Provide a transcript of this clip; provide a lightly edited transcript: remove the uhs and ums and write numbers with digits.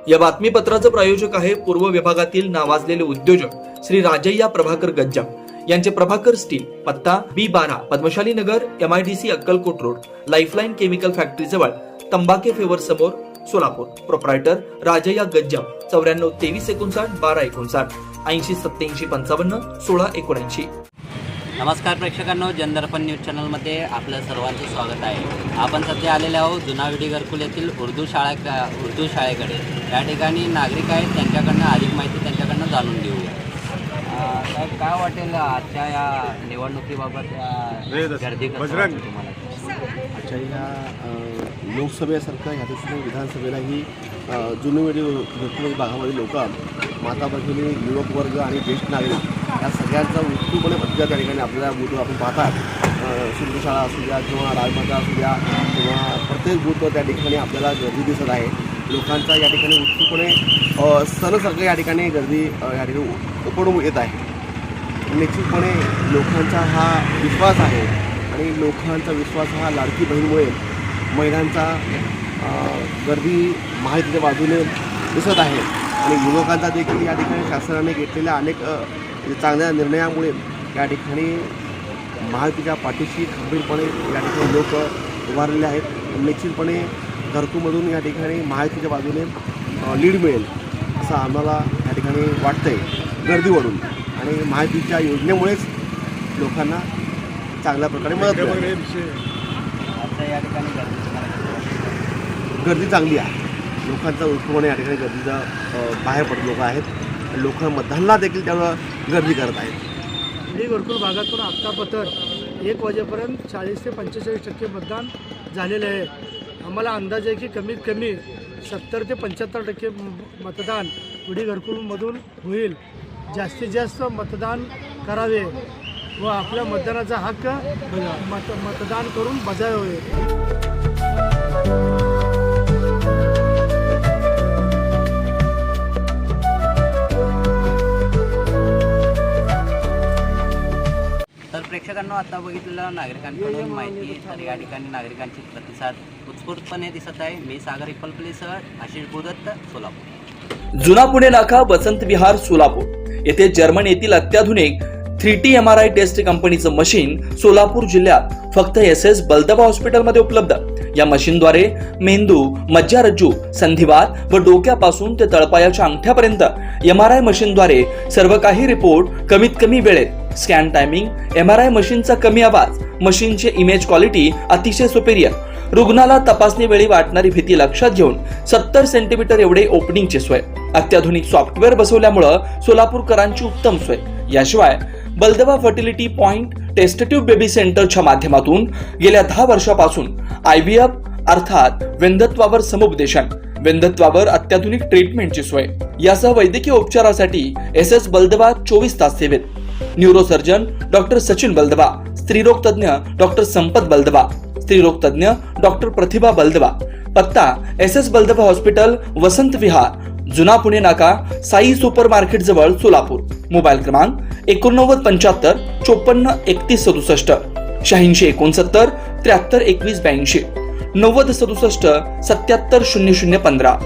या बातमीपत्राचं प्रायोजक आहे पूर्व विभागातील नावाजलेले उद्योजक श्री राजय्या प्रभाकर गज्जाम यांचे प्रभाकर स्टील, पत्ता B12 पद्मशाली नगर, MIDC Akkalkot road, lifeline chemical factory जवळ, तंबाके फेवर समोर, सोलापूर. प्रोप्रायटर राजय्या गज्जाम 94 23 59 12 59 80 87 55 16 79. नमस्कार प्रेक्षकांनो, जनदर्पण न्यूज चॅनलमध्ये आपलं सर्वांचं स्वागत आहे. आपण सध्या आलेले आहोत जुना विडी घरकुल येथील उर्दू शाळेकडे. या ठिकाणी नागरिक आहेत, त्यांच्याकडनं अधिक माहिती त्यांच्याकडनं जाणून घेऊया. साहेब, काय वाटेल आजच्या या निवडणुकीबाबत गर्दी कसं वाटतं तुम्हाला? आजच्या या लोकसभेसारखं ह्या दिवशी विधानसभेलाही जुनी विडी घरकुल भागामध्ये लोक, माता भगिनी, युवक वर्ग आणि ज्येष्ठ नागरिक या सगळ्यांचा उत्स्फूर्तपणे प्रतिसाद त्या ठिकाणी आपल्याला बूथ आपण पाहतात. सुरशाळा असू द्या किंवा राजमाता असू द्या किंवा प्रत्येक बूथवर त्या ठिकाणी आपल्याला गर्दी दिसत आहे. लोकांचा या ठिकाणी उत्स्फूर्तपणे सणासारखं या ठिकाणी गर्दी या ठिकाणी उपडून येत आहे. निश्चितपणे लोकांचा हा विश्वास आहे आणि लोकांचा विश्वास हा लाडकी बहीणमुळे महिलांचा गर्दी महायुतीच्या बाजूने दिसत आहे आणि युवकांचा देखील या ठिकाणी शासनाने घेतलेल्या अनेक चांगल्या निर्णयामुळे या ठिकाणी महायुतीच्या पाठीशी खंबीरपणे या ठिकाणी लोक उभारलेले आहेत. निश्चितपणे घरकुलमधून या ठिकाणी महायुतीच्या बाजूने लीड मिळेल असं आम्हाला या ठिकाणी वाटतंय गर्दीवरून, आणि महायुतीच्या योजनेमुळेच लोकांना चांगल्या प्रकारे मदत मिळेल. आता या ठिकाणी गर्दी चांगली आहे. लोकांचा उत्स्फूर्तपणे या ठिकाणी गर्दीचा बाहेर पडत लोक आहेत. लोक मतदानाला देखील त्यामुळं गर्दी करत आहेत. विडी घरकुल भागातून आत्तापर्यंत 1 वाजेपर्यंत 40 ते 45% मतदान झालेले आहे. आम्हाला अंदाज आहे की कमीत कमी 70 ते 75% मतदान विडी घरकुलमधून होईल. जास्तीत जास्त मतदान करावे व आपल्या मतदानाचा हक्क मतदान करून बजावावे. तर प्रेक्षकांनो, आता बघितलेलं नागरिकांकडून माहिती, तर या ठिकाणी नागरिकांची प्रतिसाद उत्स्फूर्तपणे दिसत आहे. मी सागर इपलपलीसह आशिष बुदत्त, सोलापूर. जुना पुणे नाका, वसंत विहार, सोलापूर येथे जर्मन येथील अत्याधुनिक 3T MRI टेस्ट कंपनीचं मशीन सोलापूर जिल्ह्यात फक्त SS बलदबा हॉस्पिटलमध्ये उपलब्ध. या मशीनद्वारे मेंदू, मज्जारज्जू, संधिवात व डोक्यापासून ते तळपायाच्या अंगठ्यापर्यंत MRI मशीनद्वारे सर्व काही रिपोर्ट कमीत कमी वेळेत. स्कॅन टायमिंग, MRI मशीनचा कमी आवाज, मशीनचे इमेज क्वालिटी अतिशय सुपेरियर. रुग्णाला तपासणी वेळी वाटणारी भीती लक्षात घेऊन 70 सेंटीमीटर एवढे ओपनिंगची सोय. अत्याधुनिक सॉफ्टवेअर बसवल्यामुळं सोलापूरकरांची उत्तम सोय. याशिवाय बलदबा fertility point test tube baby सेंटरच्या माध्यमातून गेल्या 10 वर्षापासून IVF अर्थात वेंधत्वावर समुपदेशन, वेंधत्वावर अत्याधुनिक ट्रीटमेंटची सोय. यासह वैद्यकीय उपचारासाठी SS बलदबा 24 तास सेवेत. न्यूरोसर्जन डॉक्टर सचिन बलदबा, स्त्रीरोग तज्ञ डॉक्टर संपत बलदबा, स्त्रीरोग तज्ञ डॉक्टर प्रतिभा बलदबा. पत्ता SS बलदबा हॉस्पिटल, वसंत विहार, जुना पुणे नाका, साई सुपर मार्केट जवळ, सोलापूर. मोबाईल क्रमांक 89 75 54 31 67, 86 69 73 21 82, 90 67 77 00 15.